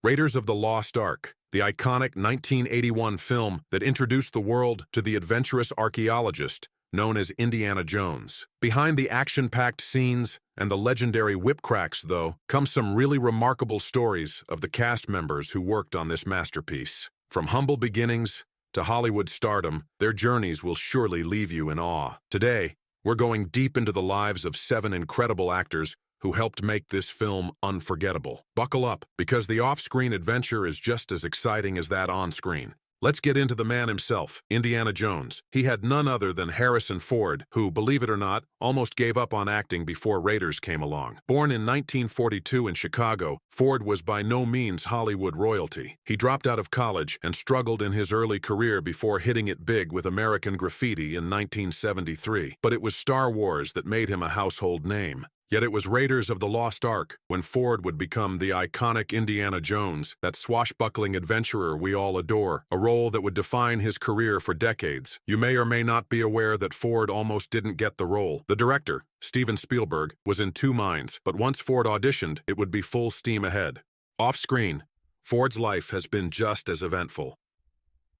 Raiders of the Lost Ark, the iconic 1981 film that introduced the world to the adventurous archaeologist known as Indiana Jones. Behind the action-packed scenes and the legendary whipcracks, though, come some really remarkable stories of the cast members who worked on this masterpiece. From humble beginnings to Hollywood stardom, their journeys will surely leave you in awe. Today, we're going deep into the lives of 7 incredible actors who helped make this film unforgettable. Buckle up, because the off-screen adventure is just as exciting as that on-screen. Let's get into the man himself, Indiana Jones. He had none other than Harrison Ford, who, believe it or not, almost gave up on acting before Raiders came along. Born in 1942 in Chicago, Ford was by no means Hollywood royalty. He dropped out of college and struggled in his early career before hitting it big with American Graffiti in 1973. But it was Star Wars that made him a household name. Yet it was Raiders of the Lost Ark when Ford would become the iconic Indiana Jones, that swashbuckling adventurer we all adore, a role that would define his career for decades. You may or may not be aware that Ford almost didn't get the role. The director, Steven Spielberg, was in two minds, but once Ford auditioned, it would be full steam ahead. Off-screen, Ford's life has been just as eventful.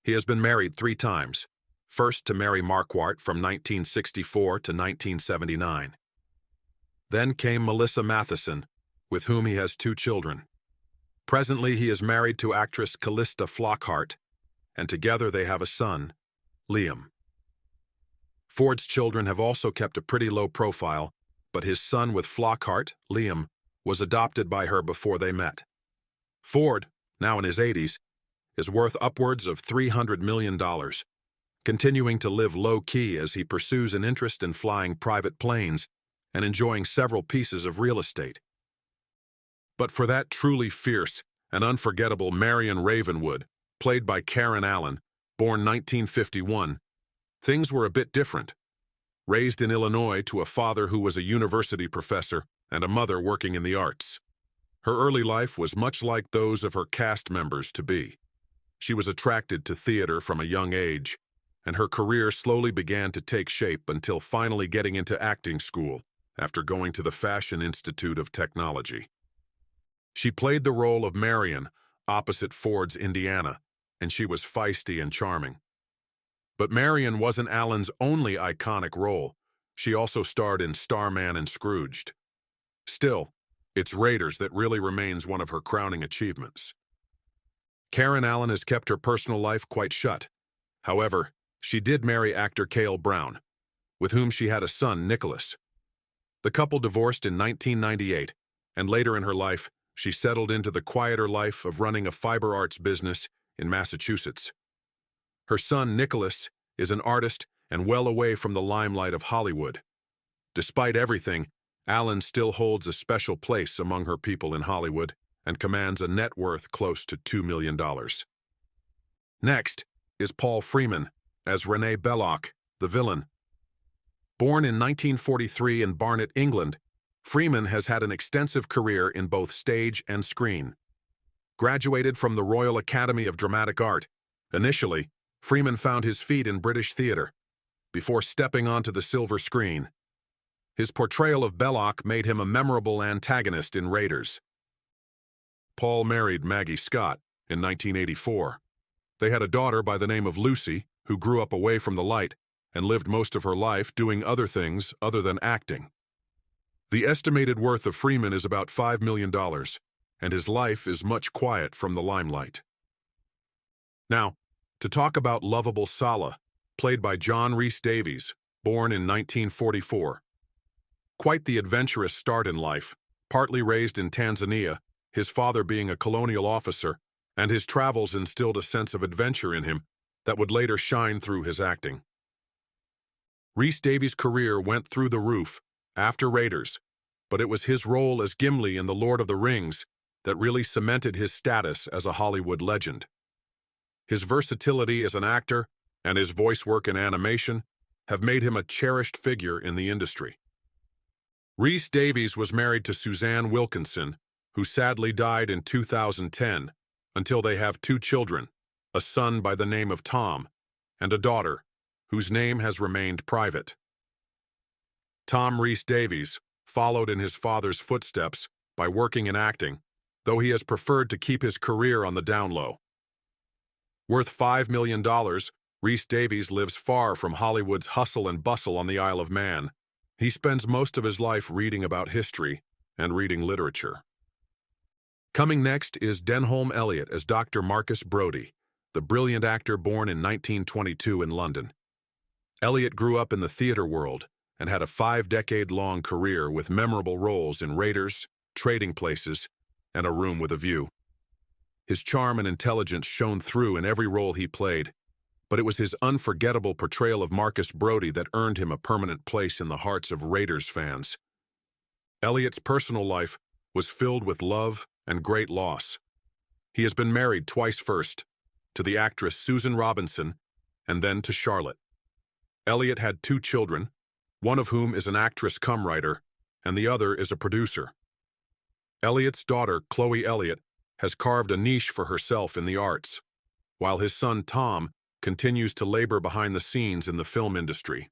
He has been married 3 times, first to Mary Marquardt from 1964 to 1979. Then came Melissa Matheson, with whom he has 2 children. Presently, he is married to actress Callista Flockhart, and together they have a son, Liam. Ford's children have also kept a pretty low profile, but his son with Flockhart, Liam, was adopted by her before they met. Ford, now in his 80s, is worth upwards of $300 million, continuing to live low-key as he pursues an interest in flying private planes and enjoying several pieces of real estate. But for that truly fierce and unforgettable Marion Ravenwood, played by Karen Allen, born 1951, things were a bit different. Raised in Illinois to a father who was a university professor and a mother working in the arts, her early life was much like those of her cast members-to-be. She was attracted to theater from a young age, and her career slowly began to take shape until finally getting into acting school after going to the Fashion Institute of Technology. She played the role of Marion opposite Ford's Indiana, and she was feisty and charming. But Marion wasn't Allen's only iconic role. She also starred in Starman and Scrooged. Still, it's Raiders that really remains one of her crowning achievements. Karen Allen has kept her personal life quite shut. However, she did marry actor Cale Brown, with whom she had a son, Nicholas. The couple divorced in 1998, and later in her life, she settled into the quieter life of running a fiber arts business in Massachusetts. Her son, Nicholas, is an artist and well away from the limelight of Hollywood. Despite everything, Allen still holds a special place among her people in Hollywood and commands a net worth close to $2 million. Next is Paul Freeman as René Belloq, the villain. Born in 1943 in Barnet, England, Freeman has had an extensive career in both stage and screen. Graduated from the Royal Academy of Dramatic Art, initially, Freeman found his feet in British theatre, before stepping onto the silver screen. His portrayal of Belloq made him a memorable antagonist in Raiders. Paul married Maggie Scott in 1984. They had a daughter by the name of Lucy, who grew up away from the light and lived most of her life doing other things other than acting. The estimated worth of Freeman is about $5 million, and his life is much quiet from the limelight. Now, to talk about lovable Sallah, played by John Rhys-Davies, born in 1944. Quite the adventurous start in life, partly raised in Tanzania, his father being a colonial officer, and his travels instilled a sense of adventure in him that would later shine through his acting. Rhys-Davies' career went through the roof after Raiders, but it was his role as Gimli in The Lord of the Rings that really cemented his status as a Hollywood legend. His versatility as an actor and his voice work in animation have made him a cherished figure in the industry. Rhys-Davies was married to Suzanne Wilkinson, who sadly died in 2010, until they have 2 children, a son by the name of Tom, and a daughter, whose name has remained private. Tom Rhys-Davies followed in his father's footsteps by working in acting, though he has preferred to keep his career on the down low. Worth $5 million, Rhys-Davies lives far from Hollywood's hustle and bustle on the Isle of Man. He spends most of his life reading about history and reading literature. Coming next is Denholm Elliott as Dr. Marcus Brody, the brilliant actor born in 1922 in London. Elliott grew up in the theater world and had a 5-decade-long career with memorable roles in Raiders, Trading Places, and A Room with a View. His charm and intelligence shone through in every role he played, but it was his unforgettable portrayal of Marcus Brody that earned him a permanent place in the hearts of Raiders fans. Elliott's personal life was filled with love and great loss. He has been married twice first, to the actress Susan Robinson and then to Charlotte. Elliott had 2 children, one of whom is an actress-cum-writer, and the other is a producer. Elliott's daughter, Chloe Elliott, has carved a niche for herself in the arts, while his son Tom continues to labor behind the scenes in the film industry.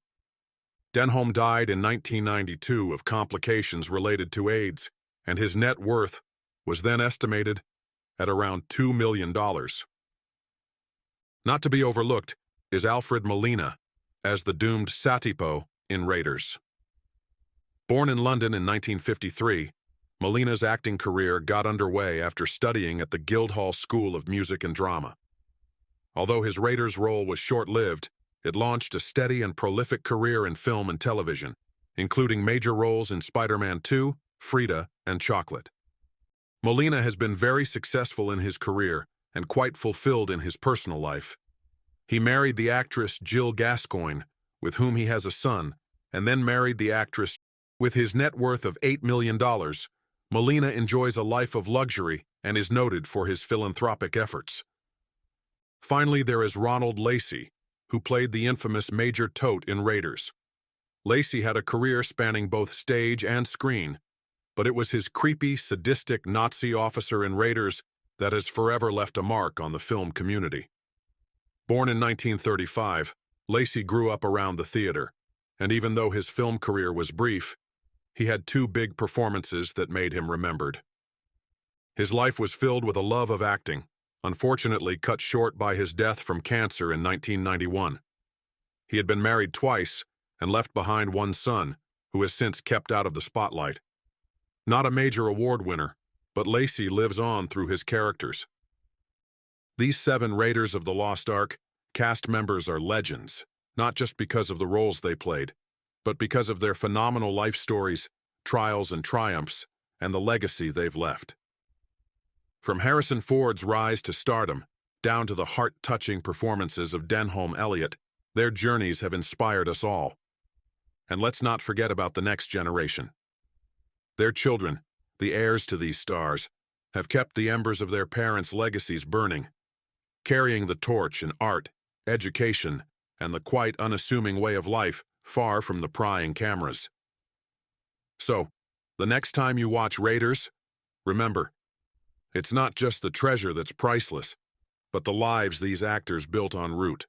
Denholm died in 1992 of complications related to AIDS, and his net worth was then estimated at around $2 million. Not to be overlooked is Alfred Molina as the doomed Satipo in Raiders. Born in London in 1953, Molina's acting career got underway after studying at the Guildhall School of Music and Drama. Although his Raiders role was short-lived, it launched a steady and prolific career in film and television, including major roles in Spider-Man 2, Frida, and Chocolate. Molina has been very successful in his career and quite fulfilled in his personal life. He married the actress Jill Gascoigne, with whom he has a son, and then married the actress. With his net worth of $8 million, Molina enjoys a life of luxury and is noted for his philanthropic efforts. Finally, there is Ronald Lacey, who played the infamous Major Toht in Raiders. Lacey had a career spanning both stage and screen, but it was his creepy, sadistic Nazi officer in Raiders that has forever left a mark on the film community. Born in 1935, Lacey grew up around the theater, and even though his film career was brief, he had 2 big performances that made him remembered. His life was filled with a love of acting, unfortunately cut short by his death from cancer in 1991. He had been married twice and left behind one son, who has since kept out of the spotlight. Not a major award winner, but Lacey lives on through his characters. These 7 Raiders of the Lost Ark cast members are legends, not just because of the roles they played, but because of their phenomenal life stories, trials and triumphs, and the legacy they've left. From Harrison Ford's rise to stardom, down to the heart-touching performances of Denholm Elliott, their journeys have inspired us all. And let's not forget about the next generation. Their children, the heirs to these stars, have kept the embers of their parents' legacies burning, carrying the torch in art, education, and the quite unassuming way of life far from the prying cameras. So, the next time you watch Raiders, remember, it's not just the treasure that's priceless, but the lives these actors built en route.